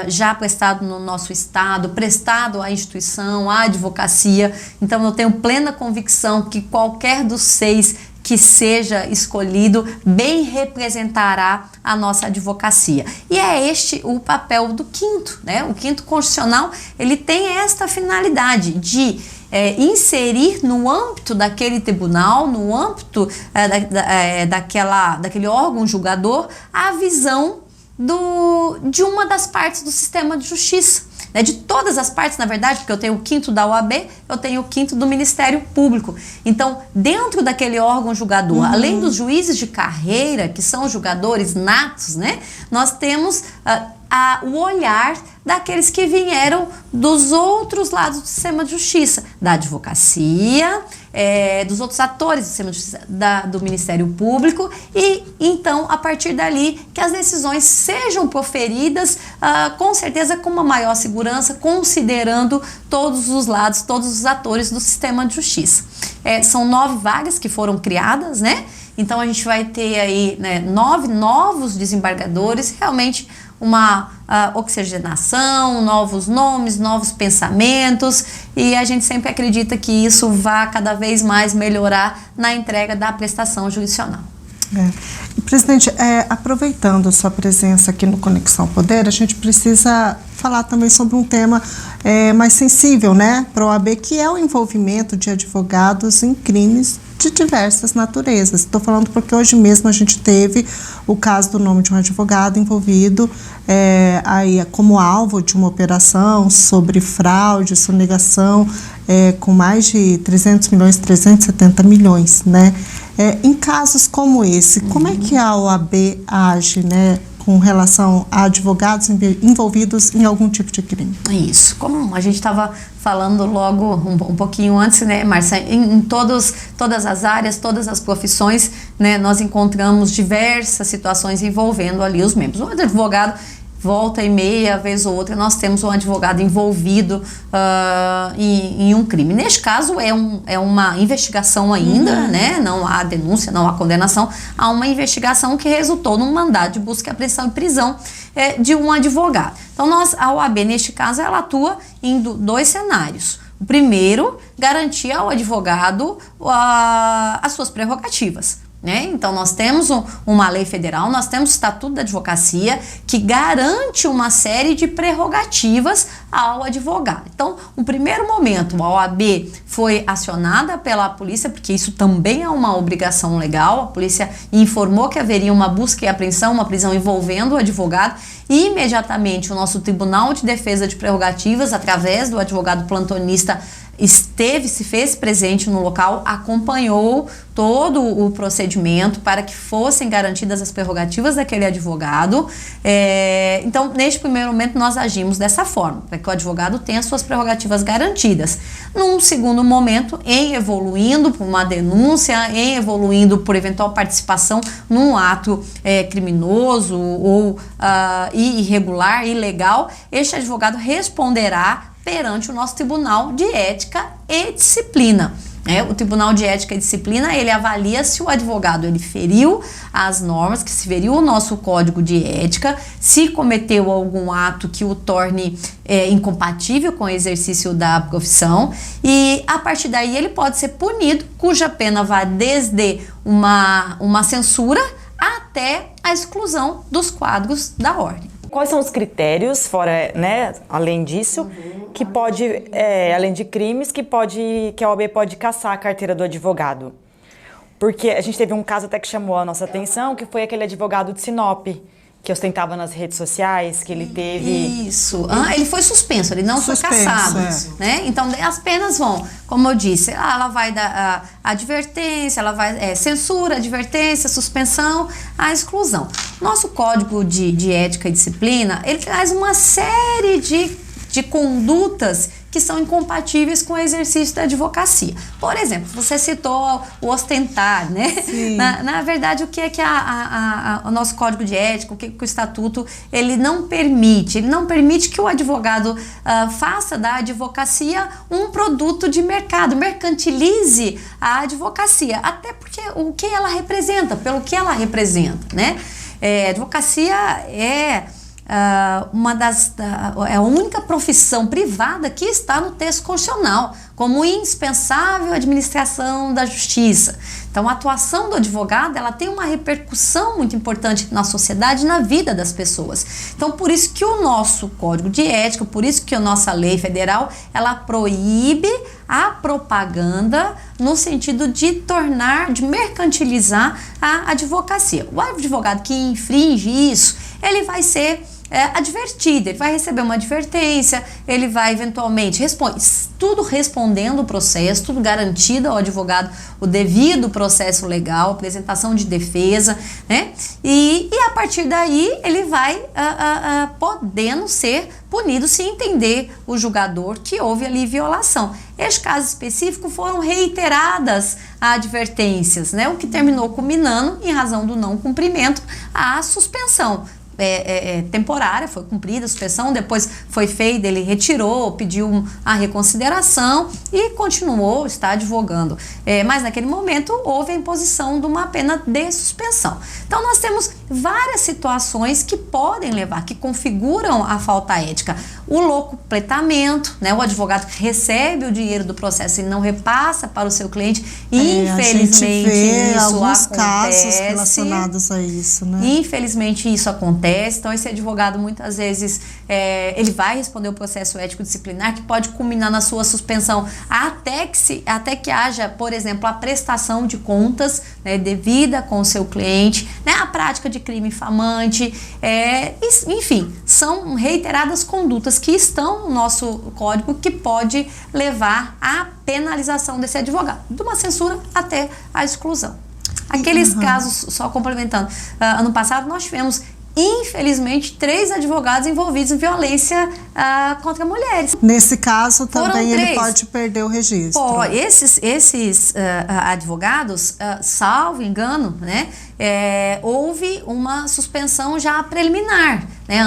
já prestado no nosso estado, prestado à instituição, à advocacia. Então eu tenho plena convicção que qualquer dos 6 que seja escolhido bem representará a nossa advocacia. E é este o papel do quinto, né? O quinto constitucional, ele tem esta finalidade de inserir no âmbito daquele tribunal, no âmbito daquele órgão julgador, a visão de uma das partes do sistema de justiça. De todas as partes, na verdade, porque eu tenho o quinto da OAB, eu tenho o quinto do Ministério Público. Então, dentro daquele órgão julgador, além dos juízes de carreira, que são julgadores natos, né, nós temos o olhar daqueles que vieram dos outros lados do sistema de justiça, da advocacia, dos outros atores do sistema de justiça, do Ministério Público, e então, a partir dali, que as decisões sejam proferidas com certeza com uma maior segurança, considerando todos os lados, todos os atores do sistema de justiça. São 9 vagas que foram criadas, né? Então a gente vai ter aí, né, 9 novos desembargadores, realmente uma oxigenação, novos nomes, novos pensamentos, e a gente sempre acredita que isso vai cada vez mais melhorar na entrega da prestação jurisdicional. E, presidente, aproveitando a sua presença aqui no Conexão Poder, a gente precisa falar também sobre um tema mais sensível, né, para a OAB, que é o envolvimento de advogados em crimes de diversas naturezas. Estou falando porque hoje mesmo a gente teve o caso do nome de um advogado envolvido aí como alvo de uma operação sobre fraude, sonegação, com mais de 300 milhões, 370 milhões, né? Em casos como esse, como é que a OAB age, né, com relação a advogados envolvidos em algum tipo de crime? Isso, como a gente estava falando logo um pouquinho antes, né, Márcia, em todas as áreas, todas as profissões, né, nós encontramos diversas situações envolvendo ali os membros. O advogado, volta e meia, vez ou outra, nós temos um advogado envolvido em um crime. Neste caso, é uma investigação ainda, né? Não há denúncia, não há condenação. Há uma investigação que resultou num mandado de busca e apreensão e prisão de um advogado. Então, a OAB, neste caso, ela atua em dois cenários. O primeiro, garantir ao advogado as suas prerrogativas. Então, nós temos uma lei federal, nós temos o Estatuto da Advocacia, que garante uma série de prerrogativas ao advogado. Então, no primeiro momento, a OAB foi acionada pela polícia, porque isso também é uma obrigação legal. A polícia informou que haveria uma busca e apreensão, uma prisão envolvendo o advogado, e imediatamente o nosso Tribunal de Defesa de Prerrogativas, através do advogado plantonista, se fez presente no local, acompanhou todo o procedimento para que fossem garantidas as prerrogativas daquele advogado. Então, neste primeiro momento, nós agimos dessa forma, para que o advogado tenha suas prerrogativas garantidas. Num segundo momento, em evoluindo por uma denúncia, em evoluindo por eventual participação num ato criminoso ou irregular, ilegal, este advogado responderá perante o nosso Tribunal de Ética e Disciplina. O Tribunal de Ética e Disciplina, ele avalia se o advogado ele feriu as normas, que se feriu o nosso Código de Ética, se cometeu algum ato que o torne incompatível com o exercício da profissão, e a partir daí ele pode ser punido, cuja pena vai desde uma censura até a exclusão dos quadros da ordem. Quais são os critérios, fora, né, além disso, que pode, além de crimes, que a OAB pode cassar a carteira do advogado? Porque a gente teve um caso até que chamou a nossa atenção, que foi aquele advogado de Sinop, que ostentava nas redes sociais, que ele teve... Isso. Ele foi suspenso, ele não foi cassado. Né? Então, as penas vão, como eu disse, ela vai dar advertência, ela vai censura, advertência, suspensão, a exclusão. Nosso Código de Ética e Disciplina, ele traz uma série de condutas que são incompatíveis com o exercício da advocacia. Por exemplo, você citou o ostentar, né? Na verdade, o que é que o nosso Código de Ética, o que o Estatuto, ele não permite? Ele não permite que o advogado faça da advocacia um produto de mercado, mercantilize a advocacia, até porque o que ela representa, pelo que ela representa, né? A advocacia é a única profissão privada que está no texto constitucional como indispensável administração da justiça. Então, a atuação do advogado, ela tem uma repercussão muito importante na sociedade e na vida das pessoas. Então, por isso que o nosso Código de Ética, por isso que a nossa lei federal, ela proíbe a propaganda no sentido de mercantilizar a advocacia. O advogado que infringe isso, ele vai ser advertido, ele vai receber uma advertência, ele vai eventualmente tudo respondendo o processo, tudo garantido ao advogado o devido processo legal, apresentação de defesa, né? E a partir daí ele vai podendo ser punido se entender o julgador que houve ali violação. Este caso específico foram reiteradas advertências, né? O que terminou culminando, em razão do não cumprimento, a suspensão. temporária, foi cumprida a suspensão, depois foi feita, ele retirou, pediu a reconsideração e continuou, está advogando. Mas naquele momento houve a imposição de uma pena de suspensão. Então nós temos várias situações que podem levar, que configuram a falta ética. O locupletamento, né? O advogado recebe o dinheiro do processo e não repassa para o seu cliente. Infelizmente, a gente vê isso alguns acontece. casos relacionados a isso, né? Infelizmente isso acontece. Então esse advogado muitas vezes ele vai responder o processo ético disciplinar, que pode culminar na sua suspensão até que haja, por exemplo, a prestação de contas, né, devida com o seu cliente, né, a prática de crime infamante, enfim, são reiteradas condutas que estão no nosso código que pode levar à penalização desse advogado, de uma censura até a exclusão. Aqueles casos, só complementando, ano passado nós tivemos, infelizmente, 3 advogados envolvidos em violência contra mulheres. Nesse caso, também ele 3. pode perder o registro. Esses advogados, salvo engano, né, houve uma suspensão já preliminar, né,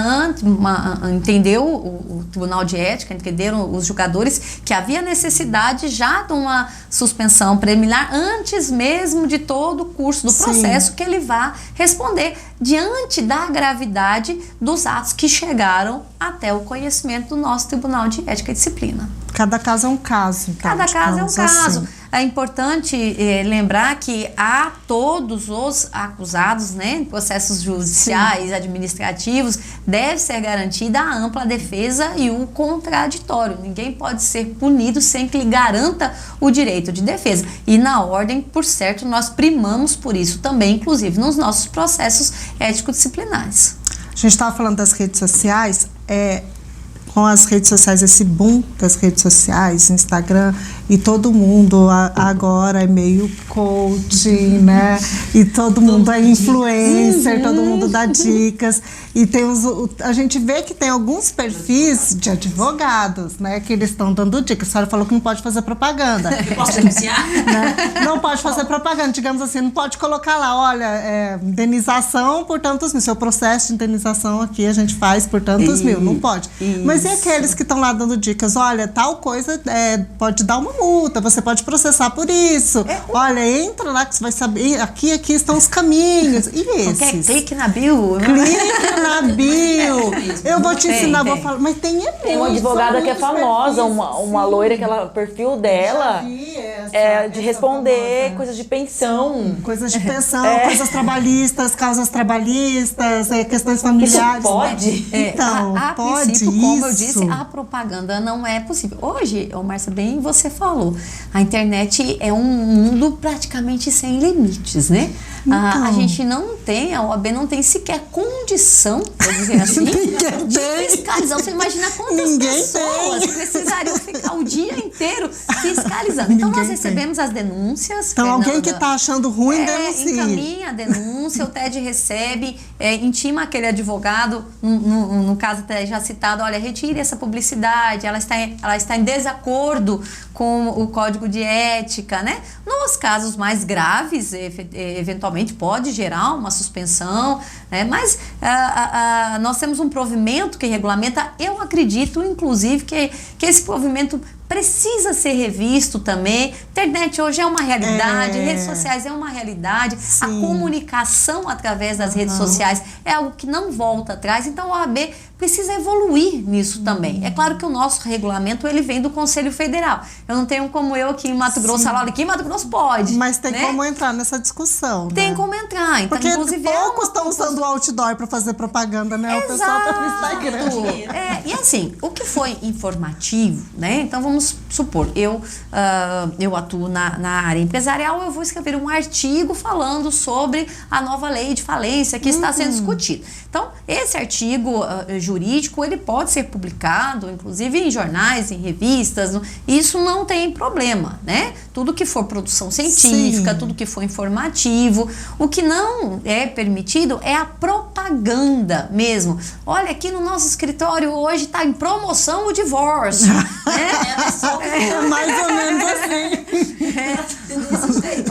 entendeu o Tribunal de Ética, entenderam os julgadores que havia necessidade já de uma suspensão preliminar antes mesmo de todo o curso do processo, que ele vá responder diante da gravidade dos atos que chegaram até o conhecimento do nosso Tribunal de Ética e Disciplina. Cada caso é um caso. Então, Cada caso é um caso. Assim. É importante lembrar que a todos os acusados, né, em processos judiciais, administrativos, deve ser garantida a ampla defesa e o contraditório. Ninguém pode ser punido sem que lhe garanta o direito de defesa. E na ordem, por certo, nós primamos por isso também, inclusive nos nossos processos ético-disciplinares. A gente estava falando das redes sociais, com as redes sociais, esse boom das redes sociais, Instagram, e todo mundo agora é meio coaching, né? E todo mundo é influencer, todo mundo dá dicas. E a gente vê que tem alguns perfis de advogados, né? Que eles estão dando dicas. A senhora falou que não pode fazer propaganda. Eu posso denunciar? Né? Não pode fazer propaganda, digamos assim, não pode colocar lá, olha, indenização por tantos mil. Seu processo de indenização aqui a gente faz por tantos mil, não pode. Mas e aqueles que estão lá dando dicas? Olha, tal coisa pode dar uma multa, você pode processar por isso. Olha, entra lá que você vai saber, aqui estão os caminhos. E esses? Clique na bio. Clique na bio. Eu vou te ensinar, vou falar, mas tem uma advogada que é famosa, uma loira, que o perfil dela de responder coisas de pensão. Coisas de pensão, coisas trabalhistas, causas trabalhistas, questões familiares. Isso pode? Então, pode princípio, isso. como eu disse, a propaganda não é possível. Hoje, Márcia, bem você falou, a internet é um mundo praticamente sem limites, né? Então. A gente não tem, a OAB não tem sequer condição, vou dizer assim, de fiscalizar. Você imagina quantas pessoas precisariam ficar o dia inteiro fiscalizando. Então, nós recebemos as denúncias. Então, alguém que está achando ruim, denuncia. Encaminha a denúncia, o TED recebe, intima aquele advogado, no caso até já citado, olha, retire essa publicidade, ela está em desacordo com o Código de Ética, né? Nos casos mais graves, eventualmente pode gerar uma suspensão, né? Mas nós temos um provimento que regulamenta. Eu acredito, inclusive, que esse provimento precisa ser revisto também. Internet hoje é uma realidade, redes sociais é uma realidade, Sim. a comunicação através das redes sociais é algo que não volta atrás, então a OAB precisa evoluir nisso também. É claro que o nosso regulamento ele vem do Conselho Federal. Eu não tenho como eu aqui em Mato Grosso falar, olha, aqui em Mato Grosso pode. Mas tem né? como entrar nessa discussão. Tem né? como entrar. Então, Porque inclusive, poucos estão usando o outdoor para fazer propaganda, né? O pessoal tá no Instagram. E assim, o que foi informativo, né? Então vamos supor, eu atuo na área empresarial, eu vou escrever um artigo falando sobre a nova lei de falência que está sendo discutida. Então, esse artigo jurídico, ele pode ser publicado, inclusive em jornais, em revistas, isso não tem problema, né? Tudo que for produção científica, Sim. tudo que for informativo, o que não é permitido é a propaganda mesmo. Olha, aqui no nosso escritório hoje está em promoção o divórcio, né? É mais ou menos assim.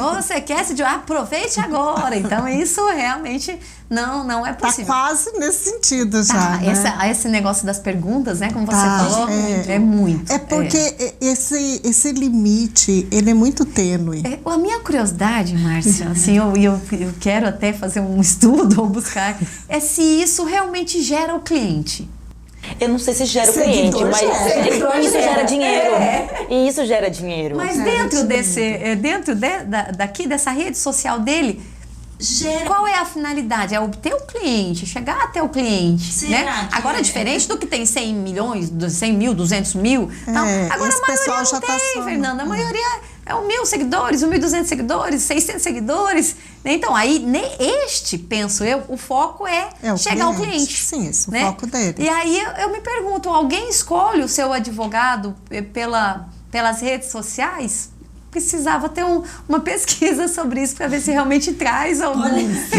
Ou você quer, aproveite agora. Então, isso realmente não é possível. Tá quase nesse sentido já, né? Esse negócio das perguntas, né? Como você falou, é muito. É porque esse limite, ele é muito tênue. A minha curiosidade, Márcia, assim, eu quero até fazer um estudo ou buscar, é se isso realmente gera o cliente. Eu não sei se gera o cliente, mas isso gera dinheiro. E isso gera dinheiro. Mas dentro dessa rede social dele, qual é a finalidade? É obter o cliente, chegar até o cliente, né? Agora, diferente do que tem 100 milhões, 100 mil, 200 mil. Agora a maioria não tem, Fernanda. A maioria é 1.000 seguidores, 1.200 seguidores, 600 seguidores. Então, aí, penso eu, o foco é chegar ao cliente. Sim, esse é né? o foco dele. E aí, eu me pergunto, alguém escolhe o seu advogado pelas redes sociais? Precisava ter uma pesquisa sobre isso para ver se realmente traz algum...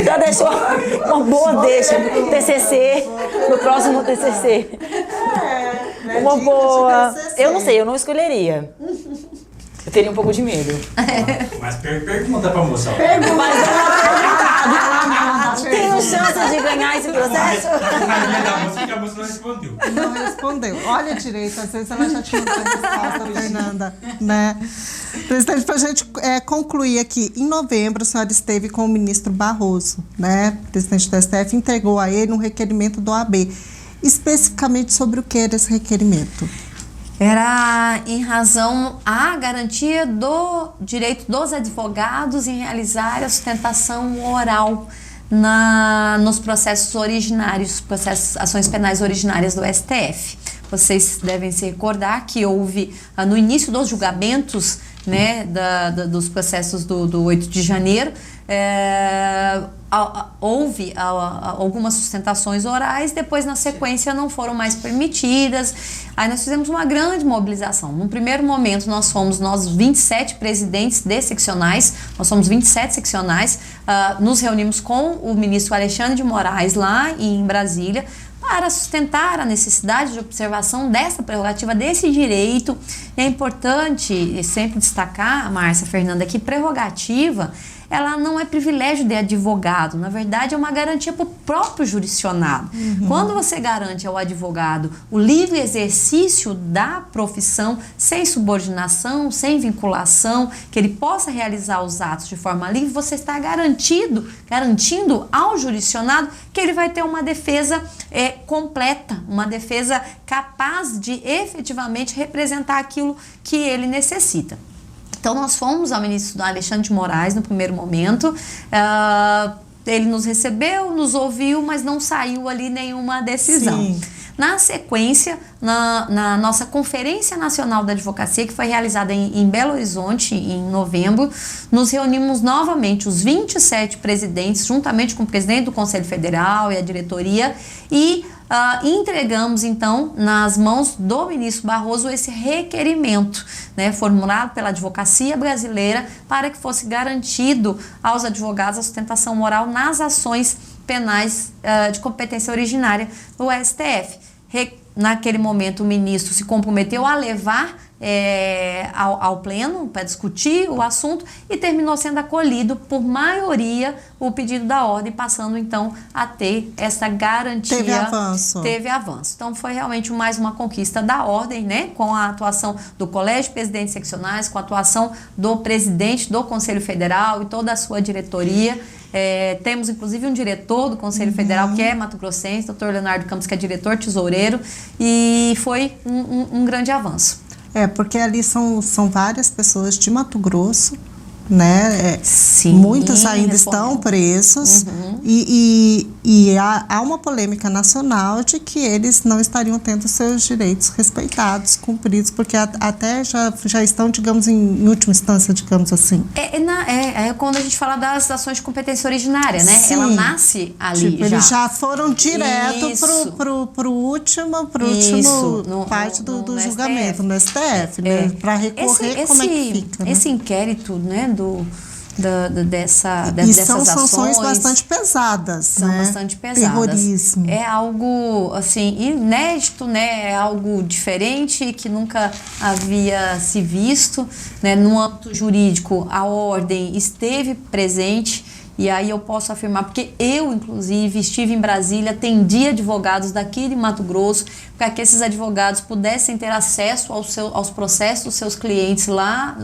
Já deixou uma boa deixa no TCC, no próximo TCC. Uma boa... Eu não sei, eu não escolheria. Eu teria um pouco de medo. Mas pergunta pra moça. Tem chance de ganhar esse processo? A moça não respondeu. Não respondeu. Olha direito, às vezes ela já tinha uma resposta, Fernanda. Né? Presidente, para a gente concluir aqui, em novembro a senhora esteve com o ministro Barroso, né? O presidente do STF entregou a ele um requerimento do OAB. Especificamente sobre o que era esse requerimento? Era em razão à garantia do direito dos advogados em realizar a sustentação oral nos processos originários, ações penais originárias do STF. Vocês devem se recordar que houve, no início dos julgamentos, né, dos processos do 8 de janeiro, houve algumas sustentações orais, depois na sequência não foram mais permitidas. Aí nós fizemos uma grande mobilização. No primeiro momento nós 27 presidentes de seccionais, nós somos 27 seccionais, nos reunimos com o ministro Alexandre de Moraes lá em Brasília, para sustentar a necessidade de observação dessa prerrogativa, desse direito. E é importante sempre destacar, Márcia, Fernanda, que prerrogativa, ela não é privilégio de advogado, na verdade é uma garantia para o próprio jurisdicionado. Quando você garante ao advogado o livre exercício da profissão, sem subordinação, sem vinculação, que ele possa realizar os atos de forma livre, você está garantindo ao jurisdicionado que ele vai ter uma defesa completa, uma defesa capaz de efetivamente representar aquilo que ele necessita. Então, nós fomos ao ministro Alexandre de Moraes no primeiro momento, ele nos recebeu, nos ouviu, mas não saiu ali nenhuma decisão. Sim. Na sequência, na nossa Conferência Nacional da Advocacia, que foi realizada em Belo Horizonte em novembro, nos reunimos novamente, os 27 presidentes, juntamente com o presidente do Conselho Federal e a diretoria, e entregamos, então, nas mãos do ministro Barroso esse requerimento, né, formulado pela advocacia brasileira para que fosse garantido aos advogados a sustentação oral nas ações penais de competência originária do STF. Naquele momento, o ministro se comprometeu a levar ao pleno para discutir o assunto e terminou sendo acolhido por maioria o pedido da ordem, passando então a ter essa garantia. Teve avanço. Então foi realmente mais uma conquista da ordem, né? Com a atuação do Colégio de Presidentes Seccionais, com a atuação do presidente do Conselho Federal e toda a sua diretoria. Temos inclusive um diretor do Conselho Federal que é mato-grossense, Dr. Leonardo Campos, que é diretor tesoureiro, e foi um grande avanço. Porque ali são várias pessoas de Mato Grosso, né? Sim, muitos ainda estão presos e há uma polêmica nacional de que eles não estariam tendo seus direitos respeitados, cumpridos, porque até já estão, digamos, em última instância, digamos assim. Quando a gente fala das ações de competência originária, né? Sim. Ela nasce ali tipo, eles já foram direto pro último parte do julgamento, no STF, né? Para recorrer, como é que fica? Né? Esse inquérito, né, dessas são ações. sanções bastante pesadas, São né? bastante pesadas. Terrorismo. É algo, assim, inédito, né? É algo diferente que nunca havia se visto, né? No âmbito jurídico, a ordem esteve presente. E aí eu posso afirmar, porque eu, inclusive, estive em Brasília, atendi advogados daqui de Mato Grosso, para que esses advogados pudessem ter acesso aos processos dos seus clientes lá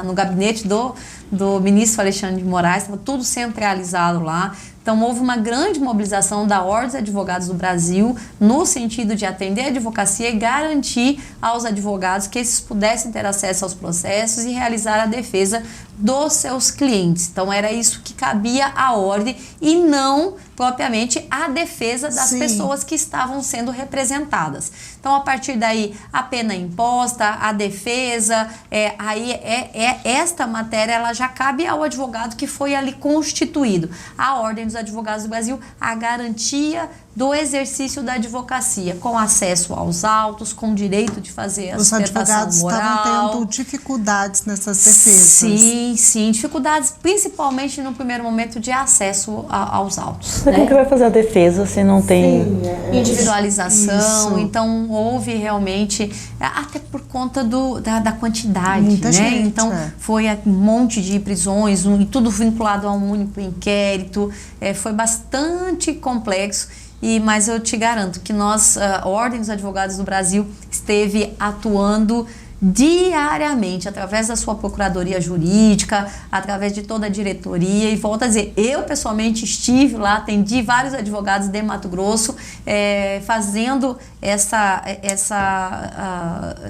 no gabinete do ministro Alexandre de Moraes, estava tudo centralizado lá. Então, houve uma grande mobilização da Ordem dos Advogados do Brasil no sentido de atender a advocacia e garantir aos advogados que esses pudessem ter acesso aos processos e realizar a defesa dos seus clientes. Então, era isso que cabia à ordem e não propriamente a defesa das pessoas que estavam sendo representadas. Então, a partir daí, a pena imposta, a defesa, esta matéria ela já cabe ao advogado que foi ali constituído. A Ordem dos Advogados do Brasil, a garantia do exercício da advocacia, com acesso aos autos, com direito de fazer a sustentação moral. Os advogados estavam tendo dificuldades nessas defesas. Sim, dificuldades principalmente no primeiro momento de acesso aos autos. Mas como que vai fazer a defesa se não tem individualização? Isso. Então houve realmente, até por conta da quantidade, Muita né? gente, Então foi um monte de prisões, e tudo vinculado a um único inquérito, foi bastante complexo. Mas eu te garanto que a Ordem dos Advogados do Brasil esteve atuando diariamente, através da sua procuradoria jurídica, através de toda a diretoria, e volto a dizer, eu pessoalmente estive lá, atendi vários advogados de Mato Grosso, fazendo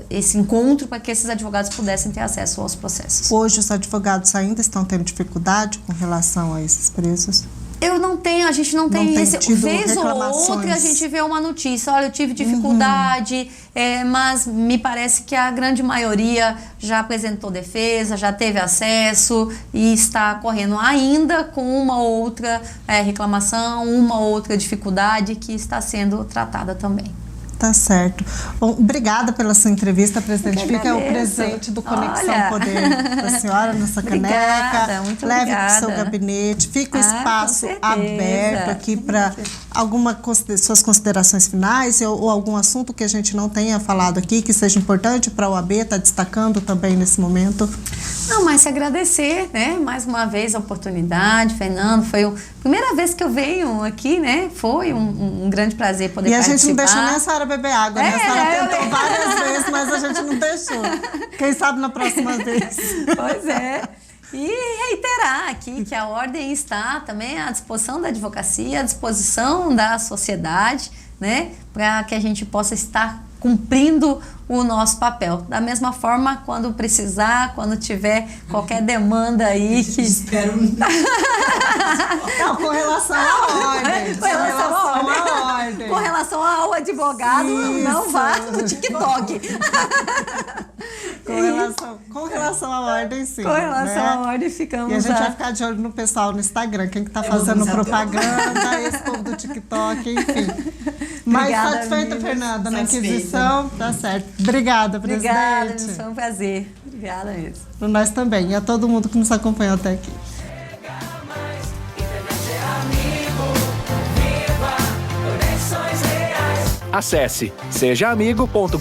esse encontro para que esses advogados pudessem ter acesso aos processos. Hoje os advogados ainda estão tendo dificuldade com relação a esses presos? A gente não tem vez ou outra a gente vê uma notícia, olha, eu tive dificuldade, mas me parece que a grande maioria já apresentou defesa, já teve acesso e está correndo ainda com uma outra reclamação, uma outra dificuldade que está sendo tratada também. Tá certo. Bom, obrigada pela sua entrevista, presidente. Fica o presente do Conexão Poder da senhora nessa caneca. Muito Leve obrigada. para o seu gabinete. Fica o espaço aberto aqui para suas considerações finais ou algum assunto que a gente não tenha falado aqui, que seja importante para a OAB, está destacando também nesse momento. Não, mas se agradecer, né? Mais uma vez a oportunidade, Fernando. Foi a primeira vez que eu venho aqui, né? Foi um grande prazer poder participar. E a gente não deixou nem a senhora beber água, né? A senhora tentou várias vezes, mas a gente não deixou. Quem sabe na próxima vez. Pois é. E reiterar aqui que a Ordem está também à disposição da advocacia, à disposição da sociedade, né? Para que a gente possa estar cumprindo o nosso papel. Da mesma forma, quando precisar, quando tiver qualquer demanda aí que... Espero... Não, com relação à ordem. Com relação ao advogado, não vá no TikTok. Com relação à ordem, sim. Com relação à ordem, ficamos... E a gente vai ficar de olho no pessoal no Instagram, quem que tá fazendo propaganda, esse povo do TikTok, enfim. Mas satisfeita, Fernanda, na inquisição? Tá certo. Obrigada, presidente. Obrigada, foi um prazer. Obrigada mesmo. Para nós também, e a todo mundo que nos acompanhou até aqui. Acesse sejaamigo.com.br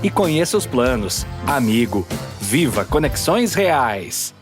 e conheça os planos. Amigo, viva Conexões Reais.